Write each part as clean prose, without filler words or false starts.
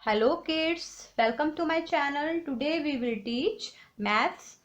Hello kids, welcome to my channel. Today we will teach maths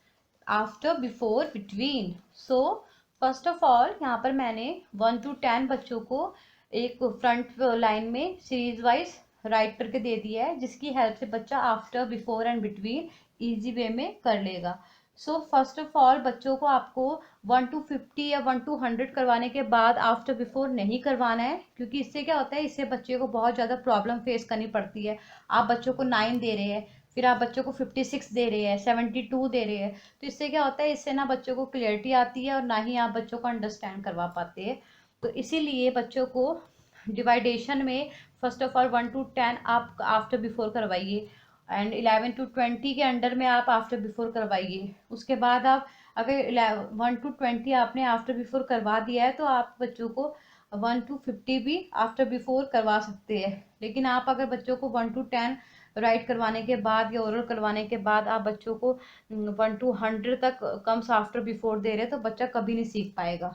after, before, between. So first of all यहाँ पर मैंने 1 to 10 बच्चों को एक front line में सीरीज वाइज राइट करके दे दिया है, जिसकी हेल्प से बच्चा after, before and between easy way में कर लेगा। सो फर्स्ट ऑफ ऑल बच्चों को आपको 1 to 50 या 1 to 100 करवाने के बाद आफ्टर बिफोर नहीं करवाना है, क्योंकि इससे क्या होता है, इससे बच्चे को बहुत ज़्यादा प्रॉब्लम फेस करनी पड़ती है। आप बच्चों को 9 दे रहे हैं, फिर आप बच्चों को 56 दे रहे हैं, 72 दे रहे हैं, तो इससे क्या होता है, इससे ना बच्चों को क्लियरिटी आती है और ना ही आप बच्चों को अंडरस्टैंड करवा पाते हैं। तो इसीलिए बच्चों को डिवाइडेशन में फर्स्ट ऑफ ऑल 1 to 10 आप आफ्टर बिफोर करवाइए एंड 11 to 20 के अंडर में आप आफ्टर बिफोर करवाइए। उसके बाद आप अगर 1 to 20 आपने आफ्टर बिफोर करवा दिया है तो आप बच्चों को 1 to 50 भी आफ्टर बिफोर करवा सकते हैं। लेकिन आप अगर बच्चों को 1 to 10 राइट करवाने के बाद या ओरल करवाने के बाद आप बच्चों को 1 to 100 तक कम्स आफ्टर बिफोर दे रहे हैं तो बच्चा कभी नहीं सीख पाएगा।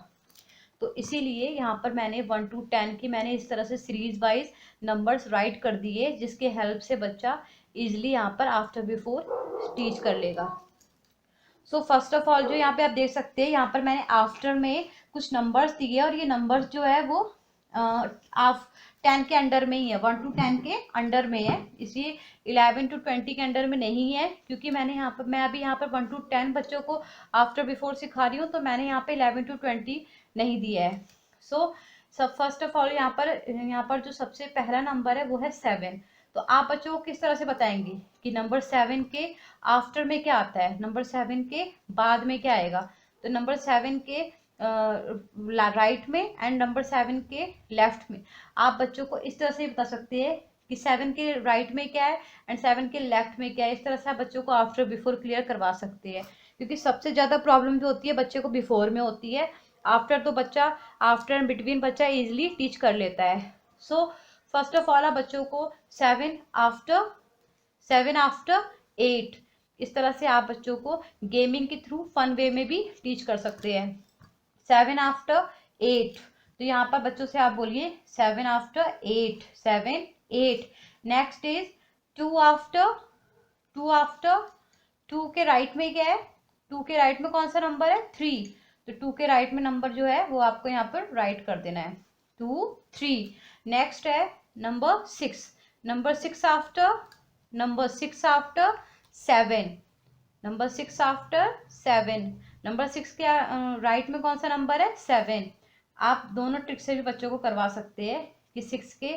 तो इसीलिए यहाँ पर मैंने 1 to 10 की मैंने इस तरह से सीरीज वाइज नंबर्स राइट कर दिए, जिसके हेल्प से बच्चा इजिली यहाँ पर आफ्टर बिफोर टीच कर लेगा। सो फर्स्ट ऑफ ऑल जो यहाँ पे आप देख सकते हैं, यहाँ पर मैंने आफ्टर में कुछ नंबर्स दिए और ये नंबर्स जो है वो आप 10 के अंडर में ही है, 1 to 10 के अंडर में है, इसलिए 11 to 20 के अंडर में नहीं है। क्योंकि मैं अभी यहाँ पर 1 to 10 बच्चों को आफ्टर बिफोर सिखा रही हूँ, तो मैंने यहाँ पे 11 to 20 नहीं दिया है। सो सब फर्स्ट ऑफ ऑल यहाँ पर जो सबसे पहला नंबर है वो है 7। तो आप बच्चों को किस तरह से बताएंगे कि नंबर 7 के आफ्टर में क्या आता है, नंबर 7 के बाद में क्या आएगा। तो नंबर 7 के राइट में एंड नंबर 7 के लेफ्ट में आप बच्चों को इस तरह से बता सकते हैं कि 7 के राइट में क्या है एंड 7 के लेफ्ट में क्या है। इस तरह से आप बच्चों को आफ्टर बिफोर क्लियर करवा सकते हैं, क्योंकि सबसे ज़्यादा प्रॉब्लम जो होती है बच्चे को बिफोर में होती है। आफ्टर तो बच्चा आफ्टर एंड बिटवीन बच्चा इजिली टीच कर लेता है। सो फर्स्ट ऑफ ऑल आप बच्चों को 7 आफ्टर 8 इस तरह से आप बच्चों को गेमिंग के थ्रू फन वे में भी टीच कर सकते हैं। 7 आफ्टर 8, तो यहाँ पर बच्चों से आप बोलिए 7 आफ्टर 8, 7 8। नेक्स्ट इज 2 आफ्टर 2 के राइट में क्या है, 2 के राइट में कौन सा नंबर है, 3। तो 2 के राइट में नंबर जो है वो आपको यहाँ पर राइट कर देना है, 2 3। नेक्स्ट है number 6, number 6 after 7, number 6 after 7। Number 6 के राइट में कौन सा नंबर है, 7। आप दोनों ट्रिक से भी बच्चों को करवा सकते हैं कि 6 के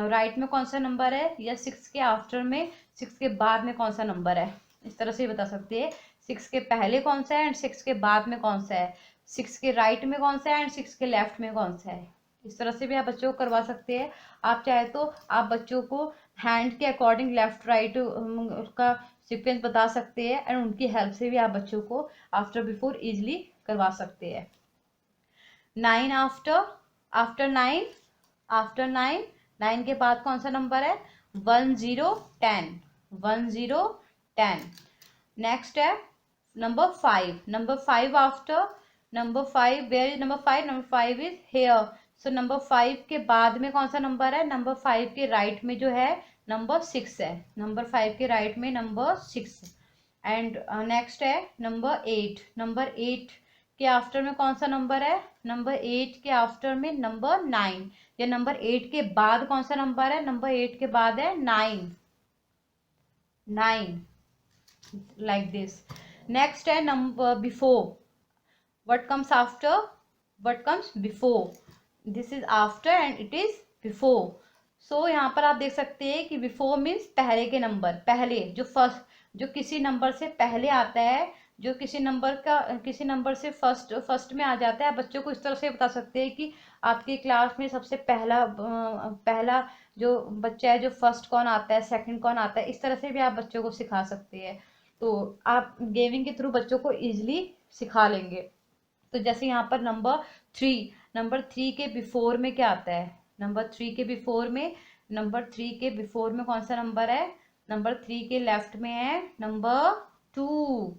राइट में कौन सा नंबर है या 6 के आफ्टर में 6 के बाद में कौन सा नंबर है। इस तरह से बता सकते हैं 6 के पहले कौन सा है एंड 6 के बाद में कौन सा है, 6 के राइट में कौन सा है एंड 6 के लेफ्ट में कौन सा है। इस तरह से भी आप बच्चों को करवा सकते हैं। आप चाहे तो आप बच्चों को हैंड के अकॉर्डिंग लेफ्ट राइट का सीक्वेंस बता सकते हैं एंड उनकी हेल्प से भी आप बच्चों को आफ्टर बिफोर इजिली करवा सकते हैं। 9 आफ्टर 9 के बाद कौन सा नंबर है, 1 0 10, 1 0 10। नेक्स्ट है number 5 after number 5, where is number 5, number 5 is here. So number 5 के बाद में कौन सा नंबर है, नंबर 5 के राइट में जो है नंबर 6 है, नंबर 5 के राइट में नंबर 6। एंड नेक्स्ट है नंबर 8, नंबर 8 के आफ्टर में कौन सा नंबर है, नंबर 8 के आफ्टर में नंबर 9, या नंबर 8 के बाद कौन सा नंबर है, नंबर 8 के बाद है 9 लाइक दिस। नेक्स्ट है number before, what comes before, this is after and it is before। so यहाँ पर आप देख सकते हैं कि before means पहले के नंबर, पहले जो किसी नंबर से पहले आता है, जो किसी नंबर से फर्स्ट में आ जाता है। बच्चों को इस तरह से बता सकते हैं कि आपकी क्लास में सबसे पहला जो बच्चा है, जो फर्स्ट कौन आता है, सेकंड कौन आता है। इस तरह से भी आप बच्चों को सिखा सकते हैं। तो आप गेमिंग के थ्रू बच्चों को इजिली सिखा लेंगे। तो जैसे यहाँ पर नंबर 3 के बिफोर में क्या आता है, नंबर 3 के बिफोर में कौन सा नंबर है, नंबर 3 के लेफ्ट में है नंबर 2,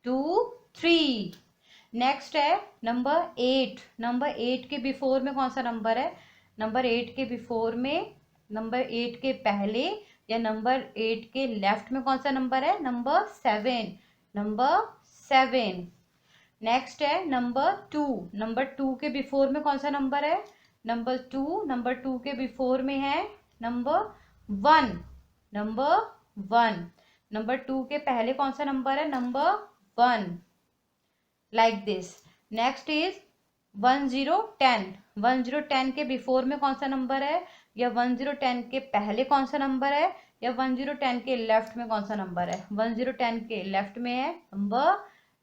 2 3। नेक्स्ट है नंबर 8 के बिफोर में कौन सा नंबर है, नंबर 8 के बिफोर में नंबर 8 के पहले या नंबर 8 के लेफ्ट में कौन सा नंबर है? Number 7, number 7। नेक्स्ट है नंबर 2, नंबर 2 के बिफोर में कौन सा नंबर है? नंबर 2, नंबर 2 के बिफोर में है नंबर 1, नंबर 1। नंबर 2 के पहले कौन सा नंबर है? Number 1, like this. Next is 1010, 1010 के बिफोर में कौन सा नंबर है? या 1010 के पहले कौन सा नंबर है? या 1010 के लेफ्ट में कौन सा नंबर है? 1010 के लेफ्ट में है number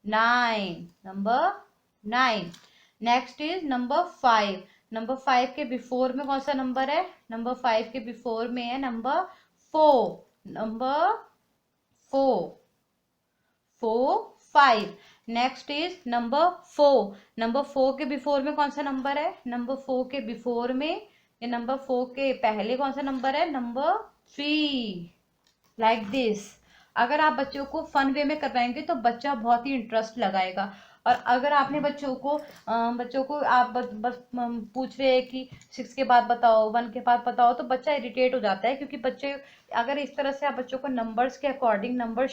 9, number 9। Next is number 5, number 5 के बिफोर में कौन सा नंबर है? नंबर 5 के बिफोर में है number 4, number 4, 4, 5। Next is number 4, number 4 के बिफोर में कौन सा नंबर है? नंबर 4 के बिफोर में या नंबर 4 के पहले कौन सा नंबर है? Number 3, like this. अगर आप बच्चों को फन वे में करवाएंगे तो बच्चा बहुत ही इंटरेस्ट लगाएगा। और अगर आपने बच्चों को आप बस पूछ रहे हैं कि 6 के बाद बताओ, 1 के बाद बताओ, तो बच्चा इरिटेट हो जाता है। क्योंकि बच्चे अगर इस तरह से आप बच्चों को नंबर्स के अकॉर्डिंग नंबर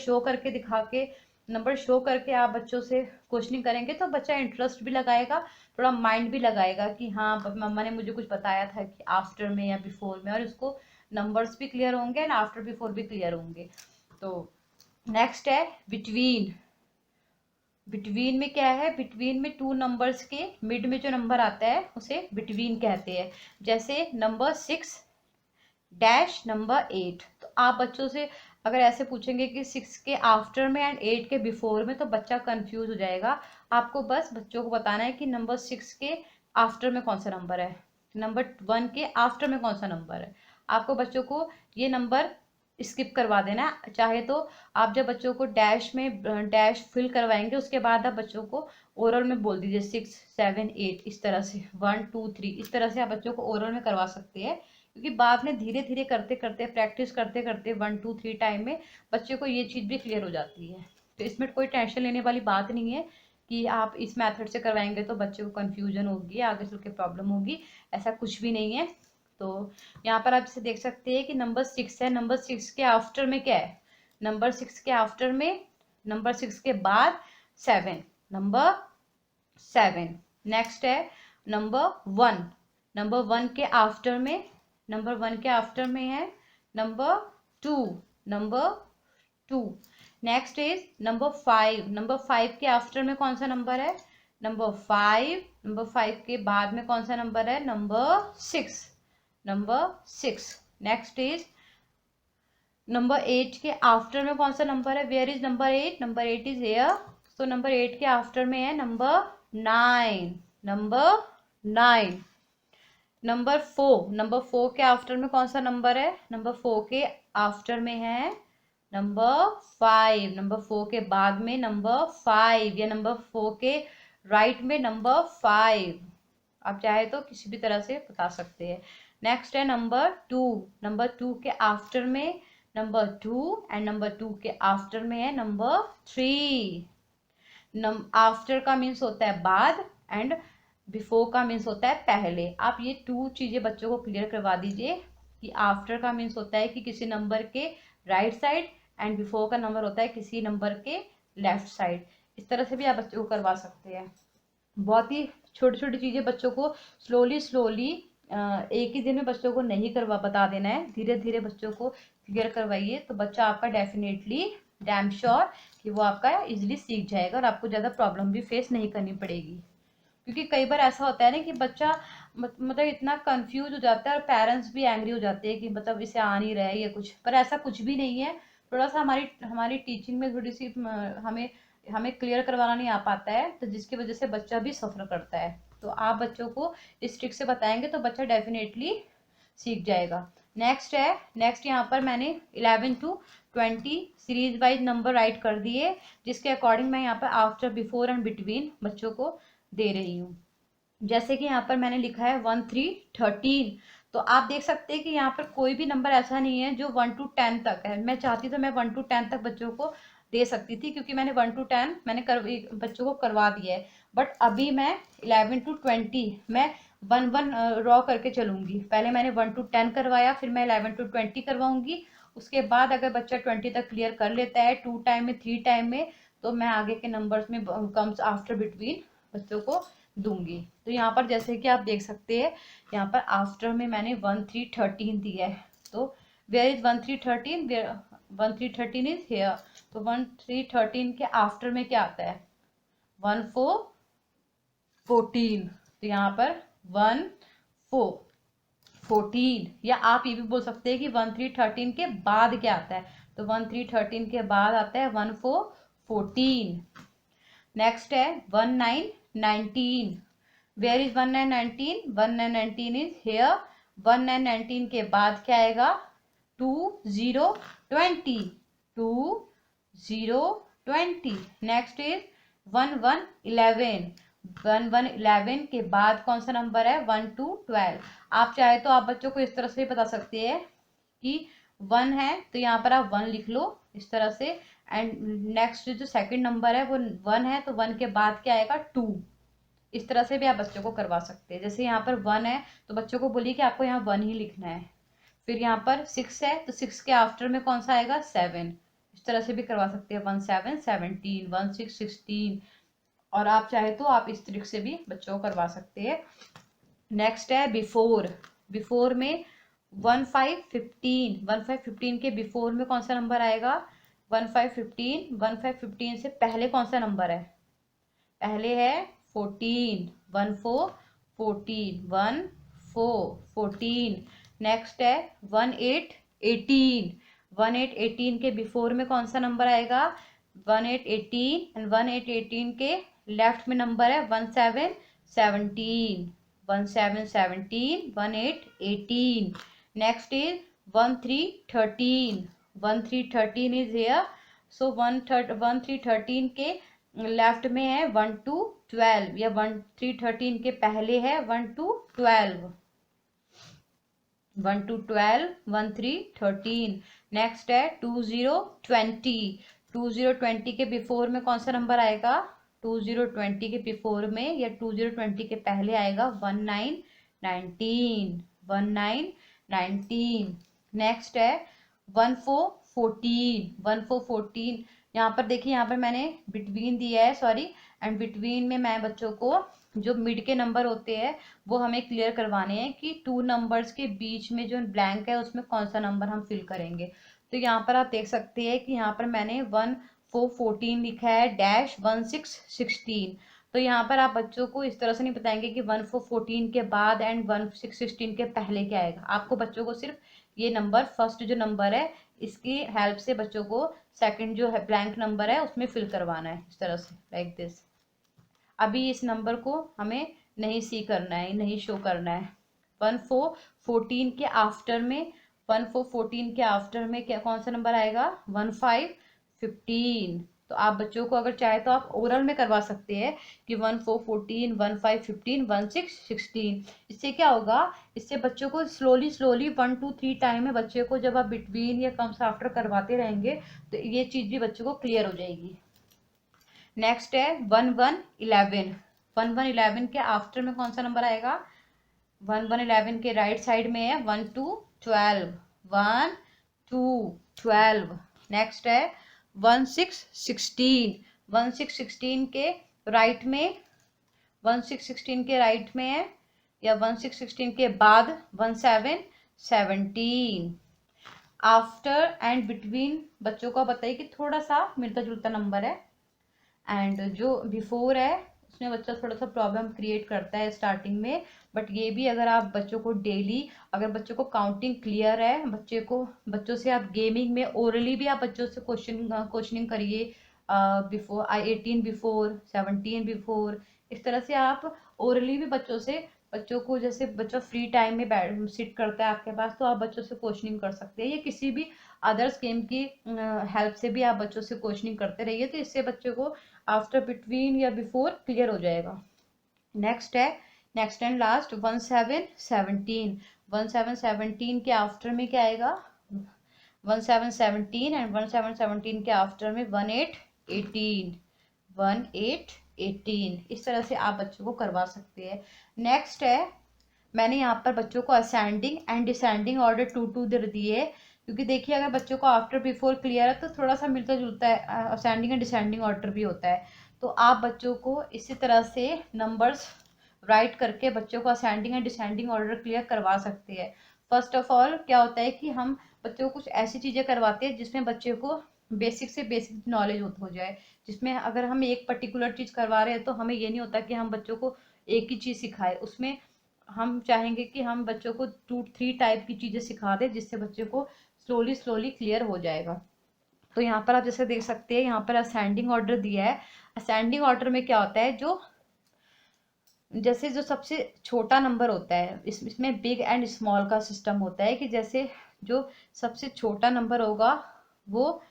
शो करके आप बच्चों से क्वेश्चनिंग करेंगे तो बच्चा इंटरेस्ट भी लगाएगा, थोड़ा माइंड भी लगाएगा कि हाँ मम्मा ने मुझे कुछ बताया था कि आफ्टर में या बिफोर में, और उसको नंबर्स भी क्लियर होंगे एंड आफ्टर बिफोर भी क्लियर होंगे। तो नेक्स्ट है बिटवीन। बिटवीन में क्या है? बिटवीन में 2 नंबर्स के मिड में जो नंबर आता है उसे बिटवीन कहते हैं। जैसे नंबर 6 डैश नंबर 8। तो आप बच्चों से अगर ऐसे पूछेंगे कि 6 के आफ्टर में एंड 8 के बिफोर में, तो बच्चा कंफ्यूज हो जाएगा। आपको बस बच्चों को बताना है कि नंबर 6 के आफ्टर में कौन सा नंबर है, नंबर 1 के आफ्टर में कौन सा नंबर है। आपको बच्चों को ये नंबर स्किप करवा देना। चाहे तो आप जब बच्चों को डैश फिल करवाएंगे उसके बाद आप बच्चों को ओरल में बोल दीजिए 6, 7, 8, इस तरह से 1, 2, 3, इस तरह से आप बच्चों को ओरल में करवा सकते हैं। क्योंकि बाद में धीरे धीरे करते करते प्रैक्टिस करते करते 1, 2, 3 टाइम में बच्चे को ये चीज़ भी क्लियर हो जाती है। तो इसमें कोई टेंशन लेने वाली बात नहीं है कि आप इस मेथड से करवाएंगे तो बच्चे को कन्फ्यूजन होगी, आगे चल के प्रॉब्लम होगी। ऐसा कुछ भी नहीं है। तो यहाँ पर आप जैसे देख सकते हैं कि नंबर 6 है। नंबर 6 के आफ्टर में क्या है? नंबर 6 के आफ्टर में नंबर 6 के बाद 7, नंबर 7। नेक्स्ट है नंबर 1, नंबर 1 के आफ्टर में है number 2, number 2। Next is number 5, number 5 के आफ्टर में कौन सा नंबर है? नंबर 5, नंबर 5 के बाद में कौन सा नंबर है? Number 6, number 6। Next is number 8 के आफ्टर में कौन सा नंबर है? Where is number 8? Number 8 is here. तो नंबर 8 के आफ्टर में है नंबर 9, नंबर 9। नंबर 4, नंबर 4 के आफ्टर में कौन सा नंबर है? नंबर 4 के आफ्टर में है नंबर 5, नंबर 4 के बाद में नंबर 5 या नंबर 4 के राइट में नंबर 5। आप चाहे तो किसी भी तरह से बता सकते हैं। नेक्स्ट है नंबर 2, नंबर 2 के आफ्टर में नंबर 2 एंड नंबर 2 के आफ्टर में है नंबर 3। आफ्टर का मीन्स होता है बाद एंड बिफोर का मीन्स होता है पहले। आप ये 2 चीज़ें बच्चों को क्लियर करवा दीजिए कि आफ्टर का मीन्स होता है कि किसी नंबर के राइट साइड एंड बिफोर का नंबर होता है किसी नंबर के लेफ्ट साइड। इस तरह से भी आप बच्चों को करवा सकते हैं। बहुत ही छोटी छोटी चीज़ें बच्चों को स्लोली एक ही दिन में बच्चों को नहीं बता देना है। धीरे धीरे बच्चों को क्लियर करवाइए तो बच्चा आपका डेफिनेटली डैम श्योर कि वो आपका इजीली सीख जाएगा और आपको ज़्यादा प्रॉब्लम भी फेस नहीं करनी पड़ेगी। क्योंकि कई बार ऐसा होता है ना कि बच्चा मतलब इतना कंफ्यूज हो जाता है और पेरेंट्स भी एंग्री हो जाते हैं कि मतलब इसे आ नहीं रहा है या कुछ, पर ऐसा कुछ भी नहीं है। थोड़ा सा हमारी टीचिंग में थोड़ी सी हमें क्लियर करवाना नहीं आ पाता है, तो जिसकी वजह से बच्चा भी सफ़र करता है। तो आप बच्चों को इस ट्रिक से बताएंगे तो बच्चा डेफिनेटली सीख जाएगा। नेक्स्ट यहाँ पर मैंने 11 to 20 series wise number right कर दिए, जिसके अकॉर्डिंग मैं यहाँ पर आफ्टर, बिफोर एंड बिटवीन बच्चों को दे रही हूँ। जैसे कि यहाँ पर मैंने लिखा है 1, 3, 13। तो आप देख सकते हैं कि यहाँ पर कोई भी नंबर ऐसा नहीं है जो 1 to 10 तक है। मैं चाहती तो मैं 1 to 10 तक बच्चों को दे सकती थी, क्योंकि मैंने 1 to 10 बच्चों को करवा दिया है। बट अभी मैं 11 to 20 मैं 1 1 ड्रॉ करके चलूंगी। पहले मैंने 1 to 10 करवाया, फिर मैं 11 to 20 करवाऊंगी। उसके बाद अगर बच्चा 20 तक क्लियर कर लेता है 2 टाइम में 3 टाइम में, तो मैं आगे के नंबर्स में कम्स आफ्टर बिटवीन बच्चों को दूंगी। तो यहाँ पर जैसे कि आप देख सकते हैं, यहाँ पर आफ्टर में मैंने 1 3 13 दिया है। तो वेयर इज 1 3 13, 1 3 13 इज हेयर। तो 1 3 13 के आफ्टर में क्या आता है? 1 4 14। तो यहाँ पर 1 4 14, या आप ये भी बोल सकते हैं कि 1 3 13 के बाद क्या आता है? तो 1 3 13 के बाद आता है 1 4 14। नेक्स्ट है 1 9 19। Where is 1 9 19? 1 9 19 is here. 1 9 19 के बाद क्या आएगा? 2 0 20, 2 0 20। Next is 1 1 11। 1 1 11 के बाद कौन सा नंबर है? 1 2 12। आप चाहे तो आप बच्चों को इस तरह से भी बता सकते हैं कि 1 है तो यहाँ पर आप 1 लिख लो इस तरह से, एंड नेक्स्ट जो सेकंड नंबर है वो 1 है, तो 1 के बाद क्या आएगा? 2। इस तरह से भी आप बच्चों को करवा सकते हैं। जैसे यहाँ पर 1 है तो बच्चों को बोलिए कि आपको यहाँ 1 ही लिखना है। फिर यहाँ पर 6 है तो 6 के आफ्टर में कौन सा आएगा? 7। इस तरह से भी करवा सकते हैं। 1 7 17, 1 6 16। और आप चाहे तो आप इस तरीके से भी बच्चों को करवा सकते हैं। नेक्स्ट है बिफोर। बिफोर में 1 5 15। 1 5 15 के बिफोर में कौन सा नंबर आएगा? 1 5 15। 1 5 15 से पहले कौन सा नंबर है? पहले है 14। 1 4 14, 1 4 14। नेक्स्ट है 1 8 18। 1 8 18 के बिफोर में कौन सा नंबर आएगा? 1 8 18। एंड 1 8 18 के लेफ्ट में नंबर है 1 7 17। 1 7 17, 1 8 18। Next is 1 3 13। 1 3 13 is here. सो 1 3 13 के लेफ्ट में है 1 2 12, या 1 3 13 के पहले है 1 2 12। 1 2 12, 1 3 13। नेक्स्ट है 2 0 20। 2 0 20 के बिफोर में कौन सा नंबर आएगा? 2 0 20 के बिफोर में या 2 0 20 के पहले आएगा 1 9 19। 1 9 19। नेक्स्ट है 1 4 14। 1 4 14। यहाँ पर देखिए, यहाँ पर मैंने बिटवीन दिया है, सॉरी, एंड बिटवीन में मैं बच्चों को जो मिड के नंबर होते हैं वो हमें क्लियर करवाने हैं कि 2 नंबर्स के बीच में जो ब्लैंक है उसमें कौन सा नंबर हम फिल करेंगे। तो यहाँ पर आप देख सकते हैं कि यहाँ पर मैंने 1 4 14 लिखा है डैश 1 6 16। तो यहाँ पर आप बच्चों को इस तरह से नहीं बताएंगे कि 1 4 14 के बाद एंड 1 6 16 के पहले क्या आएगा। आपको बच्चों को सिर्फ ये नंबर, फर्स्ट जो नंबर है इसकी हेल्प से बच्चों को सेकंड जो है ब्लैंक नंबर है उसमें फिल करवाना है, इस तरह से, लाइक दिस। अभी इस नंबर को हमें नहीं सी करना है, नहीं शो करना है। 1 4 14 के आफ्टर में 1 4 14 के आफ्टर में क्या कौन सा नंबर आएगा? 1 5 15। तो आप बच्चों को अगर चाहे तो आप ओरल में करवा सकते हैं कि 1 4 14, 1 5 15, 1 6 16। इससे क्या होगा? इससे बच्चों को स्लोली स्लोली 1 2 3 टाइम में बच्चे को जब आप बिटवीन या कम्स आफ्टर करवाते रहेंगे तो ये चीज़ भी बच्चों को क्लियर हो जाएगी। नेक्स्ट है 1 1 11। 1 1 11 के आफ्टर में कौन सा नंबर आएगा? 1 1 11 के राइट साइड में है 1 2 12। 1 2 12। नेक्स्ट है 1 6 16। 1 6 16 के राइट में 1 6 16 के राइट में है, या 1 6 16 के बाद 1 7 17। आफ्टर एंड बिटवीन बच्चों को बताइए कि थोड़ा सा मिलता जुलता नंबर है, एंड जो बिफोर है उसमें बच्चा थोड़ा सा प्रॉब्लम क्रिएट करता है स्टार्टिंग में। बट ये भी अगर आप बच्चों को डेली, अगर बच्चों को काउंटिंग क्लियर है, बच्चों से आप गेमिंग में ओरली भी आप बच्चों से क्वेश्चनिंग करिए, बिफोर 18 बिफोर 17 बिफोर, इस तरह से आप ओरली भी बच्चों को जैसे बच्चा फ्री टाइम में बैठ सिट करता है आपके पास तो आप बच्चों से क्वेश्चनिंग कर सकते हैं, या किसी भी अदर्स गेम की हेल्प से भी आप बच्चों से क्वेश्चनिंग करते रहिए, तो इससे बच्चों को आफ्टर बिटवीन या बिफोर क्लियर हो जाएगा। नेक्स्ट है, नेक्स्ट एंड लास्ट 1 7 17। 1 7 17 के आफ्टर में क्या आएगा? 1 7 17, एंड 1 7 17 के आफ्टर में 1 8 18। 1 8 18। इस तरह से आप बच्चों को करवा सकते हैं। नेक्स्ट है, मैंने यहाँ पर बच्चों को असेंडिंग एंड डिसेंडिंग ऑर्डर टू दे दिए, क्योंकि देखिए अगर बच्चों को आफ्टर बिफोर क्लियर है तो थोड़ा सा मिलता जुलता है, असेंडिंग एंड डिसेंडिंग ऑर्डर भी होता है। तो आप बच्चों को इसी तरह से नंबर्स राइट करके बच्चों को ascending and descending order clear करवा सकते हैं। फर्स्ट ऑफ ऑल क्या होता है कि हम बच्चों को कुछ ऐसी चीज़ें करवाते हैं जिसमें बच्चे को बेसिक से बेसिक नॉलेज हो जाए, जिसमें अगर हम एक पर्टिकुलर चीज़ करवा रहे हैं तो हमें ये नहीं होता कि हम बच्चों को एक ही चीज़ सिखाए। उसमें हम चाहेंगे कि हम बच्चों को 2-3 टाइप की चीज़ें सिखा दें, जिससे बच्चे को स्लोली स्लोली क्लियर हो जाएगा। तो यहाँ पर आप जैसे देख सकते हैं, यहाँ पर असेंडिंग ऑर्डर दिया है। असेंडिंग ऑर्डर में क्या होता है, जो जैसे जो सबसे छोटा नंबर होता है, इसमें बिग एंड स्मॉल का सिस्टम होता है, कि जैसे जो सबसे छोटा नंबर होगा वो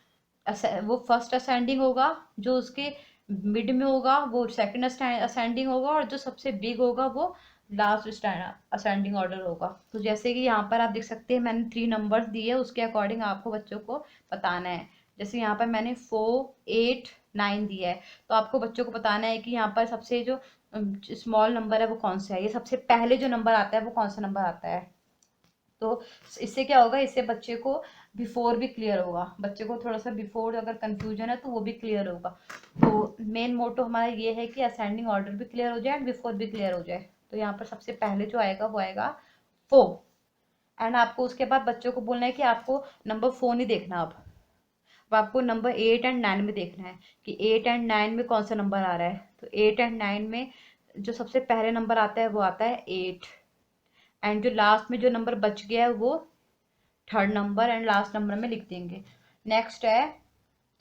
फर्स्ट असेंडिंग होगा, जो उसके मिड में होगा वो सेकंड असेंडिंग होगा, और जो सबसे बिग होगा वो लास्ट असेंडिंग ऑर्डर होगा। तो जैसे कि यहाँ पर आप देख सकते हैं मैंने 3 नंबर्स दिए, उसके अकॉर्डिंग आपको बच्चों को बताना है। जैसे यहाँ पर मैंने 4, 8, 9 दिया है, तो आपको बच्चों को बताना है कि यहाँ पर सबसे जो स्मॉल नंबर है वो कौन सा है, ये सबसे पहले जो नंबर आता है वो कौन सा नंबर आता है। तो इससे क्या होगा, इससे बच्चे को बिफोर भी क्लियर होगा, बच्चे को थोड़ा सा बिफोर अगर कंफ्यूजन है तो वो भी क्लियर होगा। तो मेन मोटो हमारा ये है कि असेंडिंग ऑर्डर भी क्लियर हो जाए एंड बिफोर भी क्लियर हो जाए। तो यहाँ पर सबसे पहले जो आएगा वो आएगा 4, एंड आपको उसके बाद बच्चों को बोलना है कि आपको नंबर 4 नहीं देखना, अब आपको नंबर 8 एंड 9 में देखना है कि 8 एंड 9 में कौन सा नंबर आ रहा है। तो 8 एंड 9 में जो सबसे पहले नंबर आता है वो आता है 8, एंड जो लास्ट में जो नंबर बच गया है वो third number and last number में लिख देंगे। नेक्स्ट है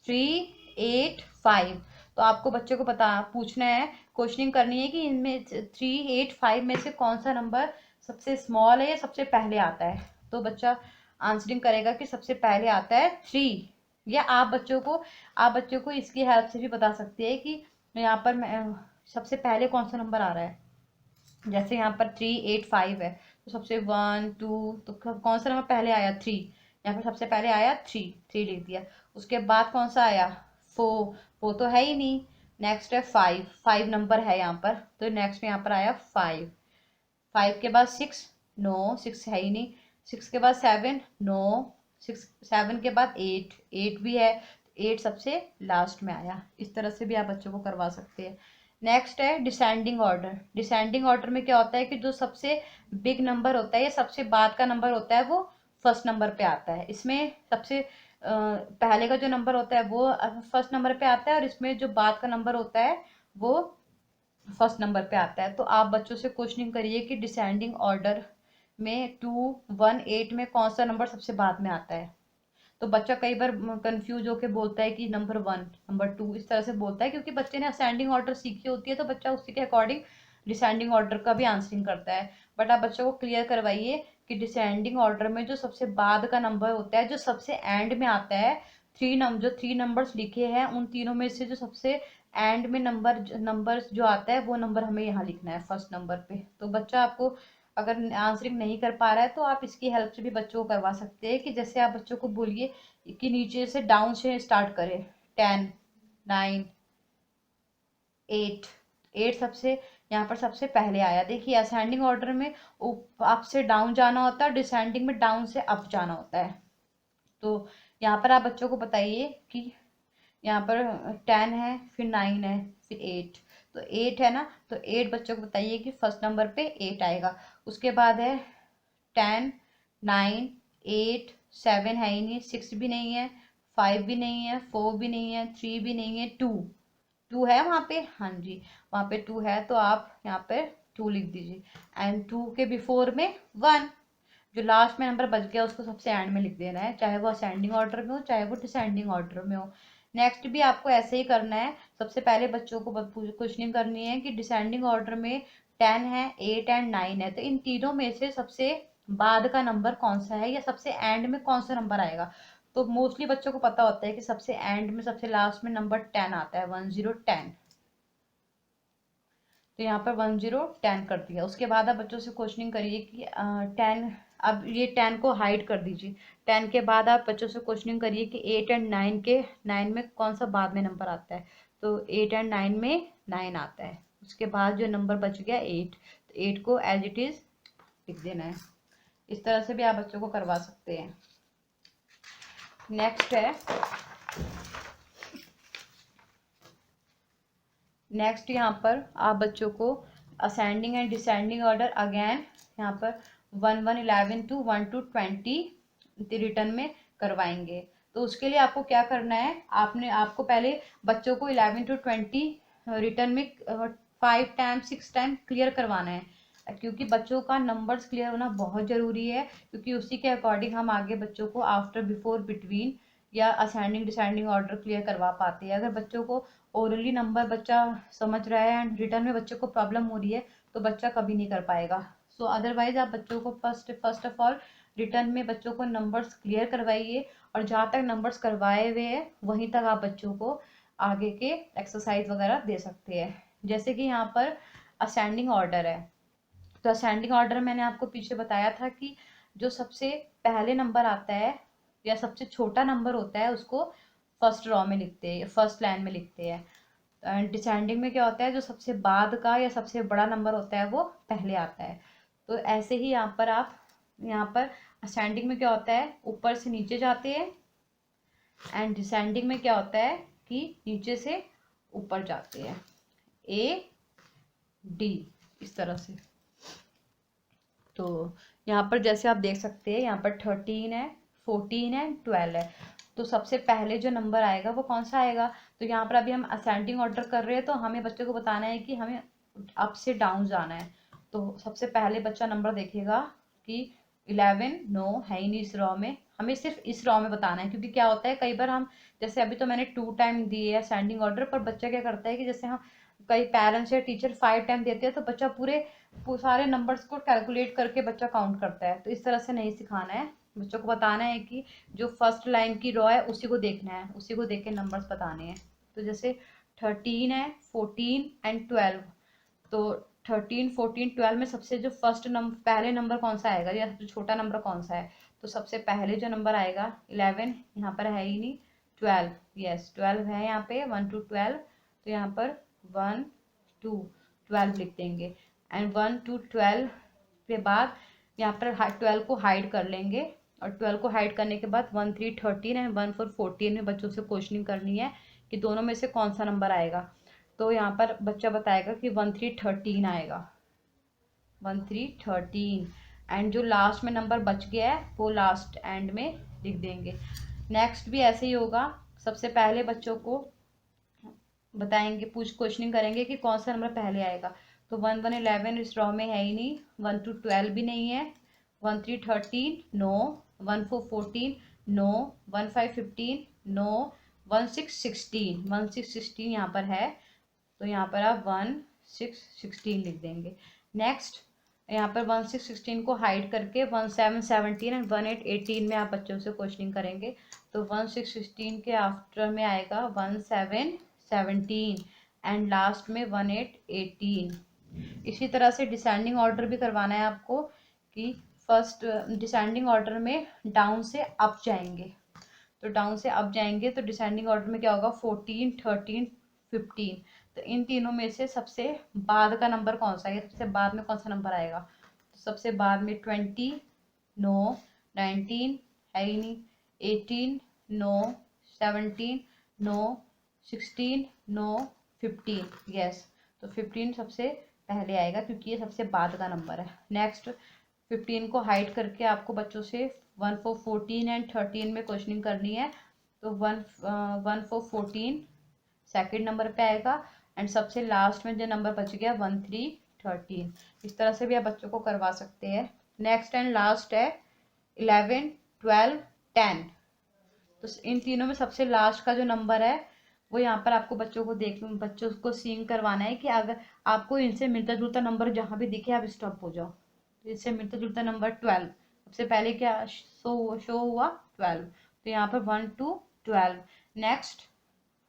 3, 8, 5। तो आपको बच्चे को पूछना है, क्वेश्चनिंग करनी है कि इनमें 3, 8, 5 में से कौन सा नंबर सबसे स्मॉल है या सबसे पहले आता है। तो बच्चा आंसरिंग करेगा कि सबसे पहले आता है 3। या आप बच्चों को इसकी हेल्प से भी बता सकते हैं कि यहाँ पर सबसे पहले कौन सा नंबर आ रहा है। जैसे यहाँ पर 3, 8, 5 है, तो सबसे 1, 2, तो कौन सा नंबर पहले आया 3, यहाँ पर सबसे पहले आया 3 लिख दिया। उसके बाद कौन सा आया 4, वो तो है ही नहीं। नेक्स्ट है 5 नंबर है यहाँ पर, तो नेक्स्ट में यहाँ पर आया 5 के बाद 6, नो 6 है ही नहीं। 6 के बाद 7, नो 7 के बाद 8 भी है, 8 सबसे लास्ट में आया। इस तरह से भी आप बच्चों को करवा सकते हैं। नेक्स्ट है डिसेंडिंग ऑर्डर। डिसेंडिंग ऑर्डर में क्या होता है कि जो सबसे बिग नंबर होता है या सबसे बाद का नंबर होता है वो फर्स्ट नंबर पे आता है। इसमें सबसे पहले का जो नंबर होता है वो फर्स्ट नंबर पे आता है, और इसमें जो बाद का नंबर होता है वो फर्स्ट नंबर पे आता है। तो आप बच्चों से क्वेश्चनिंग करिए कि डिसेंडिंग ऑर्डर में 2, 1, 8 में कौन सा नंबर सबसे बाद में आता है। तो बच्चा कई बार कंफ्यूज होकर बोलता है कि नंबर 1, नंबर 2 इस तरह से बोलता है, क्योंकि बच्चे ने असेंडिंग ऑर्डर सीखी होती है, तो बच्चा उसी के अकॉर्डिंग डिसेंडिंग ऑर्डर का भी आंसरिंग करता है। बट आप बच्चों को क्लियर करवाइए कि डिसेंडिंग ऑर्डर में जो सबसे बाद का नंबर होता है, जो सबसे एंड में आता है, जो 3 नंबर्स लिखे हैं उन तीनों में से जो सबसे एंड में नंबर जो आता है वो नंबर हमें यहाँ लिखना है फर्स्ट नंबर पे। तो बच्चा आपको अगर आंसरिंग नहीं कर पा रहा है तो आप इसकी हेल्प से भी बच्चों को करवा सकते हैं, कि जैसे आप बच्चों को बोलिए कि नीचे से डाउन से स्टार्ट करें। 10, 9, 8 सबसे यहाँ पर सबसे पहले आया। देखिए असेंडिंग ऑर्डर में अप से डाउन जाना होता है, डिसेंडिंग में डाउन से अप जाना होता है। तो यहाँ पर आप बच्चों को बताइए कि यहाँ पर 10 है, फिर 9 है, फिर 8, तो 8 है ना, तो 8 बच्चों को बताइए कि फर्स्ट नंबर पे 8 आएगा। उसके बाद है 10, 9, 8, 7 है ही नहीं, 6 भी नहीं है, 5 भी नहीं है, 4 भी नहीं है, 3 भी नहीं है, 2 है वहाँ पे, हाँ जी वहाँ पे 2 है, तो आप यहाँ पे 2 लिख दीजिए। एंड 2 के बिफोर में 1, जो लास्ट में नंबर बच गया उसको सबसे एंड में लिख देना है, चाहे वो असेंडिंग ऑर्डर में हो चाहे वो डिसेंडिंग ऑर्डर में हो। नेक्स्ट भी आपको ऐसे ही करना है। सबसे पहले बच्चों को क्वेश्चनिंग करनी है कि डिसेंडिंग ऑर्डर में 10 है, 8 एंड 9 है, तो इन तीनों में से सबसे बाद का नंबर कौन सा है या सबसे एंड में कौन सा नंबर आएगा। तो मोस्टली बच्चों को पता होता है कि सबसे एंड में सबसे लास्ट में नंबर 10 आता है, 10, 10। तो यहाँ पर 10, 10 कर दिया। उसके बाद आप बच्चों से क्वेश्चनिंग करिए कि 10, अब ये 10 को हाइड कर दीजिए। 10 के बाद आप बच्चों से क्वेश्चनिंग करिए कि 8 एंड 9 में कौन सा बाद में नंबर आता है। तो 8 एंड 9 में 9 आता है। उसके बाद जो नंबर बच गया 8, तो 8 को एज इट इज़ लिख देना है। इस तरह से भी आप बच्चों को करवा सकते हैं। नेक्स्ट यहाँ पर आप बच्चों को ascending and descending order again यहाँ पर 1 1 11 to 1 to 20 रिटर्न में करवाएंगे। तो उसके लिए आपको क्या करना है, आपको पहले बच्चों को 11 to 20 रिटर्न में 5 टाइम 6 टाइम क्लियर करवाना है, क्योंकि बच्चों का नंबर्स क्लियर होना बहुत ज़रूरी है, क्योंकि उसी के अकॉर्डिंग हम आगे बच्चों को आफ्टर बिफोर बिटवीन या असेंडिंग डिसेंडिंग ऑर्डर क्लियर करवा पाते हैं। अगर बच्चों को ओरली नंबर बच्चा समझ रहा है एंड रिटर्न में बच्चे को प्रॉब्लम हो रही है तो बच्चा कभी नहीं कर पाएगा। सो अदरवाइज आप बच्चों को फर्स्ट ऑफ ऑल रिटर्न में बच्चों को नंबर्स क्लियर करवाइए, और जहाँ तक नंबर्स करवाए हुए हैं वहीं तक आप बच्चों को आगे के एक्सरसाइज वगैरह दे सकते हैं। जैसे कि यहाँ पर असेंडिंग ऑर्डर है, तो असेंडिंग ऑर्डर मैंने आपको पीछे बताया था कि जो सबसे पहले नंबर आता है या सबसे छोटा नंबर होता है उसको फर्स्ट रॉ में लिखते हैं या फर्स्ट लाइन में लिखते हैं। एंड डिसेंडिंग में क्या होता है, जो सबसे बाद का या सबसे बड़ा नंबर होता है वो पहले आता है। तो ऐसे ही यहाँ पर असेंडिंग में क्या होता है, ऊपर से नीचे जाते हैं, एंड डिसेंडिंग में क्या होता है कि नीचे से ऊपर जाते हैं, ए डी, इस तरह से। तो यहाँ पर जैसे आप देख सकते हैं यहाँ पर 13 है, 14 है, 12 है। तो सबसे पहले जो नंबर आएगा वो कौन सा आएगा, तो यहाँ पर अभी हम असेंडिंग ऑर्डर कर रहे हैं तो हमें बच्चे को बताना है कि हमें अप से डाउन जाना है। तो सबसे पहले बच्चा नंबर देखेगा कि 11 नो है ही नहीं इस रॉ में, हमें सिर्फ इस रॉ में बताना है। क्योंकि क्या होता है कई बार हम, जैसे अभी तो मैंने 2 टाइम दिए है असेंडिंग ऑर्डर, पर बच्चा क्या करता है कि जैसे हम कई पेरेंट्स या टीचर 5 टाइम देते हैं तो बच्चा पूरे सारे नंबर्स को कैलकुलेट करके बच्चा काउंट करता है। तो इस तरह से नहीं सिखाना है, बच्चों को बताना है कि जो फर्स्ट लाइन की रॉ है उसी को देखना है, उसी को देख के नंबर्स बताने हैं। तो जैसे 13 है, 14 एंड 12, तो 13 14 12 में सबसे जो फर्स्ट नंबर पहले नंबर कौन सा आएगा या सबसे छोटा नंबर कौन सा है, तो सबसे पहले जो नंबर आएगा 11, यहाँ पर है ही नहीं, 12, यस 12 है यहाँ पे 1 to 12, तो यहाँ पर 1 2 12 लिख देंगे। एंड 1 to 12 के बाद यहाँ पर 12 को हाइड कर लेंगे, और 12 को हाइड करने के बाद 1 3 13 एंड 1 4 14 में बच्चों से क्वेश्चनिंग करनी है कि दोनों में से कौन सा नंबर आएगा। तो यहाँ पर बच्चा बताएगा कि 1 3 13 आएगा, 1 3 13, एंड जो लास्ट में नंबर बच गया है वो लास्ट एंड में लिख देंगे। नेक्स्ट भी ऐसे ही होगा, सबसे पहले बच्चों को बताएंगे, क्वेश्चनिंग करेंगे कि कौन सा नंबर पहले आएगा। तो 1 1 11 इस रॉ में है ही नहीं, 1 2 12 भी नहीं है, 1 3 13 नो, 1 4 14 नो, 1 5 15 नो, 1 6 16, 1 6 16 यहाँ पर है, तो यहाँ पर आप 1 6 16 लिख देंगे। नेक्स्ट यहाँ पर 1 6 16 को हाइड करके 1 7 17 एंड 1 8 18 में आप बच्चों से क्वेश्चनिंग करेंगे। तो 1 6 16 के आफ्टर में आएगा 1 7 17 एंड लास्ट में 1 8 18। इसी तरह से डिसेंडिंग ऑर्डर भी करवाना है आपको कि फर्स्ट डिसेंडिंग ऑर्डर में डाउन से अप जाएंगे, तो डाउन से अप जाएंगे तो डिसेंडिंग ऑर्डर में क्या होगा 14 13 15। तो इन तीनों में से सबसे बाद का नंबर कौन सा है, सबसे बाद में कौन सा नंबर आएगा, तो सबसे बाद में 20 नो, 19 है ही नहीं, 18 नो, 17 नो, 16 नो, 15, यस। तो 15 सबसे पहले आएगा क्योंकि ये सबसे बाद का नंबर है। नेक्स्ट 15 को हाइड करके आपको बच्चों से 1 4 14 एंड 13 में क्वेश्चनिंग करनी है। तो 1 4 14 सेकेंड नंबर पे आएगा, एंड सबसे लास्ट में जो नंबर बच गया 1 3 13। इस तरह से भी आप बच्चों को करवा सकते हैं। नेक्स्ट एंड लास्ट है 11 12 10। तो इन तीनों में सबसे लास्ट का जो नंबर है वो यहाँ पर आपको बच्चों को सीइंग करवाना है कि अगर आपको इनसे मिलता जुलता नंबर जहाँ भी दिखे आप स्टॉप हो जाओ। तो इससे मिलता जुलता नंबर 12, सबसे पहले क्या शो हुआ 12, तो यहाँ पर 1 2 12, नेक्स्ट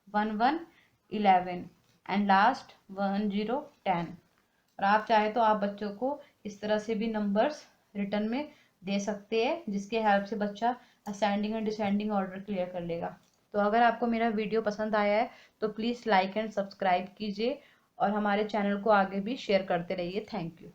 1 1 11 एंड लास्ट 1 0 10। और आप चाहे तो आप बच्चों को इस तरह से भी नंबर्स रिटर्न में दे सकते हैं, जिसके हेल्प से बच्चा ascending and descending order clear कर लेगा। तो अगर आपको मेरा वीडियो पसंद आया है तो प्लीज़ लाइक एंड सब्सक्राइब कीजिए और हमारे चैनल को आगे भी शेयर करते रहिए। Thank you.